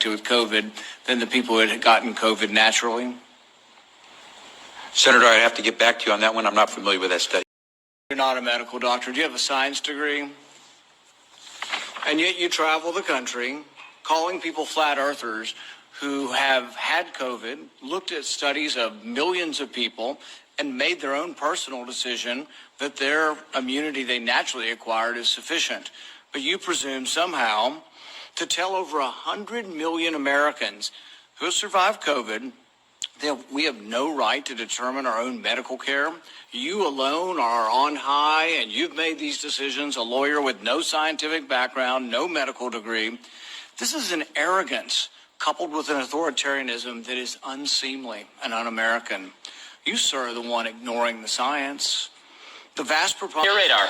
infected with COVID than the people who had gotten COVID naturally? Senator, I have to get back to you on that one. I'm not familiar with that study. You're not a medical doctor. Do you have a science degree? And yet you travel the country calling people flat earthers who have had COVID, looked at studies of millions of people, and made their own personal decision that their immunity they naturally acquired is sufficient. But you presume somehow to tell over 100 million Americans who have survived COVID that we have no right to determine our own medical care. You alone are on high, and you've made these decisions, a lawyer with no scientific background, no medical degree. This is an arrogance coupled with an authoritarianism that is unseemly and un-American. You, sir, are the one ignoring the science. The vast preponderance... Your radar.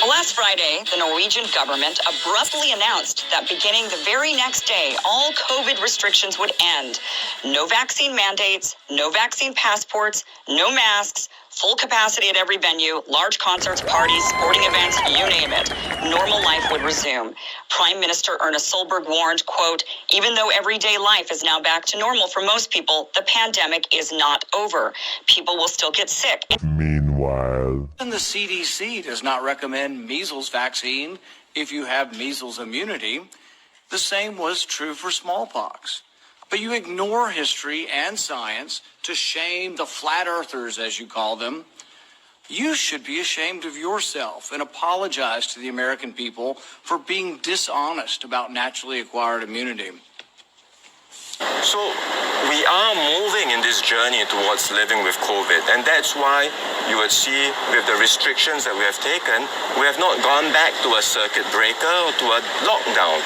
Well, last Friday, the Norwegian government abruptly announced that beginning the very next day, all COVID restrictions would end. No vaccine mandates, no vaccine passports, no masks, full capacity at every venue, large concerts, parties, sporting events, you name it. Normal life would resume. Prime Minister Erna Solberg warned, quote, even though everyday life is now back to normal for most people, the pandemic is not over. People will still get sick. Meanwhile, and the CDC does not recommend measles vaccine if you have measles immunity. The same was true for smallpox. But you ignore history and science to shame the flat earthers, as you call them. You should be ashamed of yourself and apologize to the American people for being dishonest about naturally acquired immunity. So we are moving in this journey towards living with COVID, and that's why you would see with the restrictions that we have taken, we have not gone back to a circuit breaker or to a lockdown.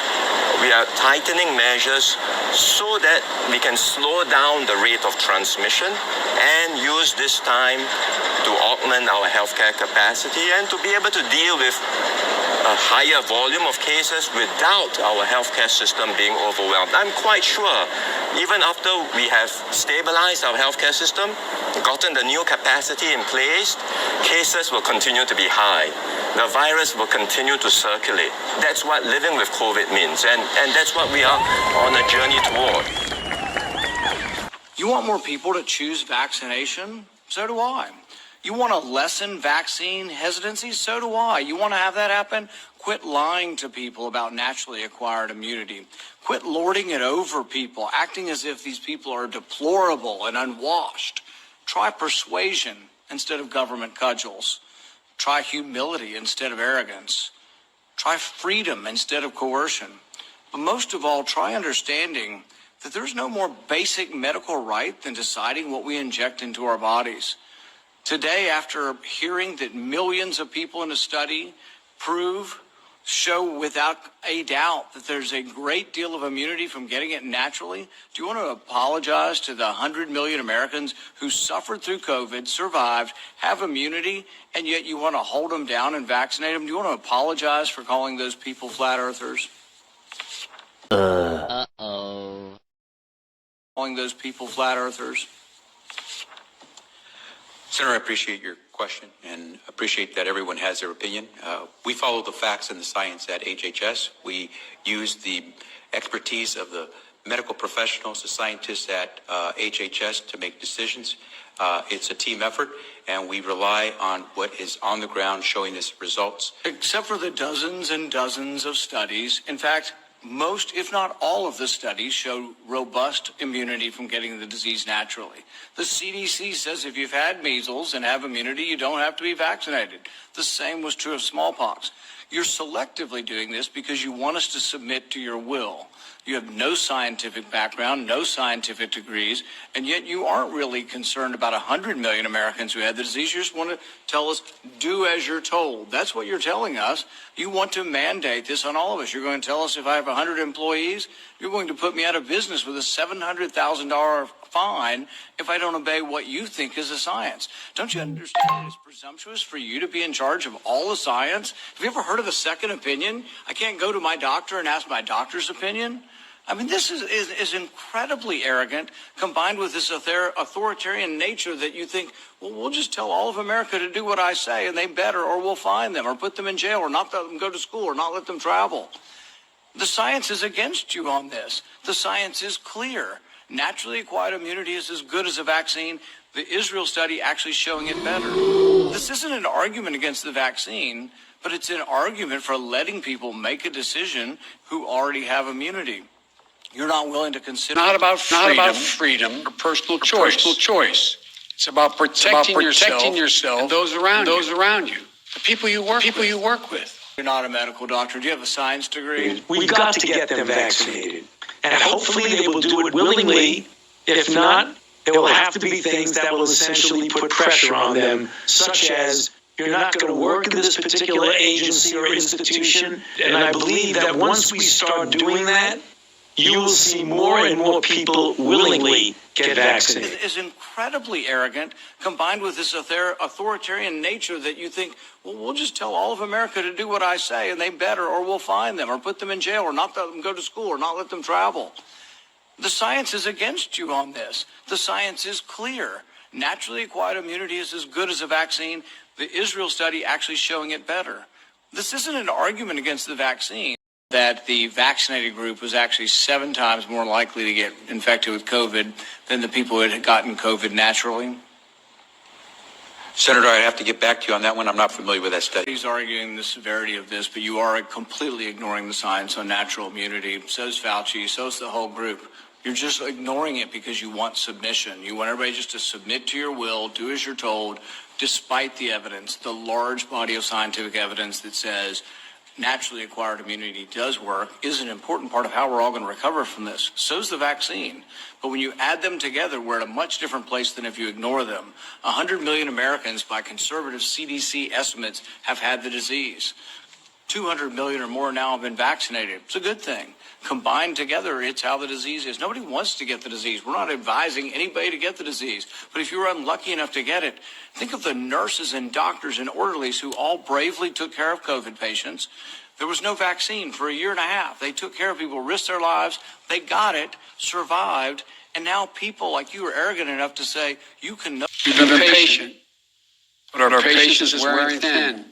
We are tightening measures so that we can slow down the rate of transmission and use this time to augment our healthcare capacity and to be able to deal with a higher volume of cases without our healthcare system being overwhelmed. I'm quite sure, even after we have stabilized our healthcare system, gotten the new capacity in place, cases will continue to be high. The virus will continue to circulate. That's what living with COVID means, and that's what we are on a journey toward. You want more people to choose vaccination? So do I. You want to lessen vaccine hesitancy? So do I. You want to have that happen? Quit lying to people about naturally acquired immunity. Quit lording it over people, acting as if these people are deplorable and unwashed. Try persuasion instead of government cudgels. Try humility instead of arrogance. Try freedom instead of coercion. But most of all, try understanding that there's no more basic medical right than deciding what we inject into our bodies. Today, after hearing that millions of people in a study show without a doubt that there's a great deal of immunity from getting it naturally, do you want to apologize to the 100 million Americans who suffered through COVID, survived, have immunity, and yet you want to hold them down and vaccinate them? Do you want to apologize for calling those people flat earthers? Calling those people flat earthers? Senator, I appreciate your question and appreciate that everyone has their opinion. We follow the facts and the science at HHS. We use the expertise of the medical professionals, the scientists at HHS to make decisions. It's a team effort, and we rely on what is on the ground showing us results. Except for the dozens and dozens of studies. In fact, most, if not all of the studies show robust immunity from getting the disease naturally. The CDC says if you've had measles and have immunity, you don't have to be vaccinated. The same was true of smallpox. You're selectively doing this because you want us to submit to your will. You have no scientific background, no scientific degrees, and yet you aren't really concerned about 100 million Americans who had the disease. You just want to tell us, do as you're told. That's what you're telling us. You want to mandate this on all of us. You're going to tell us if I have 100 employees, you're going to put me out of business with a $700,000 fine if I don't obey what you think is a science. Don't you understand it's presumptuous for you to be in charge of all the science? Have you ever heard of a second opinion? I can't go to my doctor and ask my doctor's opinion. I mean, this is incredibly arrogant, combined with this authoritarian nature that you think, well, we'll just tell all of America to do what I say, and they better, or we'll fine them, or put them in jail, or not let them go to school, or not let them travel. The science is against you on this. The science is clear. Naturally acquired immunity is as good as a vaccine. The Israel study actually showing it better. This isn't an argument against the vaccine, but it's an argument for letting people make a decision who already have immunity. You're not willing to consider. Not about freedom or personal choice. It's about protecting yourself and those around you. The people you work with. You're not a medical doctor. Do you have a science degree? We've got to get them vaccinated. And hopefully they will do it willingly. If not, there will have to be things that will essentially put pressure on them, such as you're not going to work in this particular agency or institution. And I believe that once we start doing that, you will see more and more people willingly get vaccinated. It is incredibly arrogant, combined with this authoritarian nature that you think, well, we'll just tell all of America to do what I say, and they better, or we'll fine them, or put them in jail, or not let them go to school, or not let them travel. The science is against you on this. The science is clear. Naturally acquired immunity is as good as a vaccine. The Israel study actually showing it better. This isn't an argument against the vaccine. That the vaccinated group was actually 7 times more likely to get infected with COVID than the people who had gotten COVID naturally. Senator, I have to get back to you on that one. I'm not familiar with that study. He's arguing the severity of this, but you are completely ignoring the science on natural immunity. So is Fauci, so is the whole group. You're just ignoring it because you want submission. You want everybody just to submit to your will, do as you're told, despite the evidence, the large body of scientific evidence that says naturally acquired immunity does work, is an important part of how we're all going to recover from this. So's the vaccine. But when you add them together, we're at a much different place than if you ignore them. 100 million Americans, by conservative CDC estimates, have had the disease. 200 million or more now have been vaccinated. It's a good thing. Combined together, it's how the disease is. Nobody wants to get the disease. We're not advising anybody to get the disease. But if you were unlucky enough to get it, think of the nurses and doctors and orderlies who all bravely took care of COVID patients. There was no vaccine for 1.5 years. They took care of people, risked their lives. They got it, survived. And now people like you are arrogant enough to say, you can know. We've been patient, but our patience is wearing thin.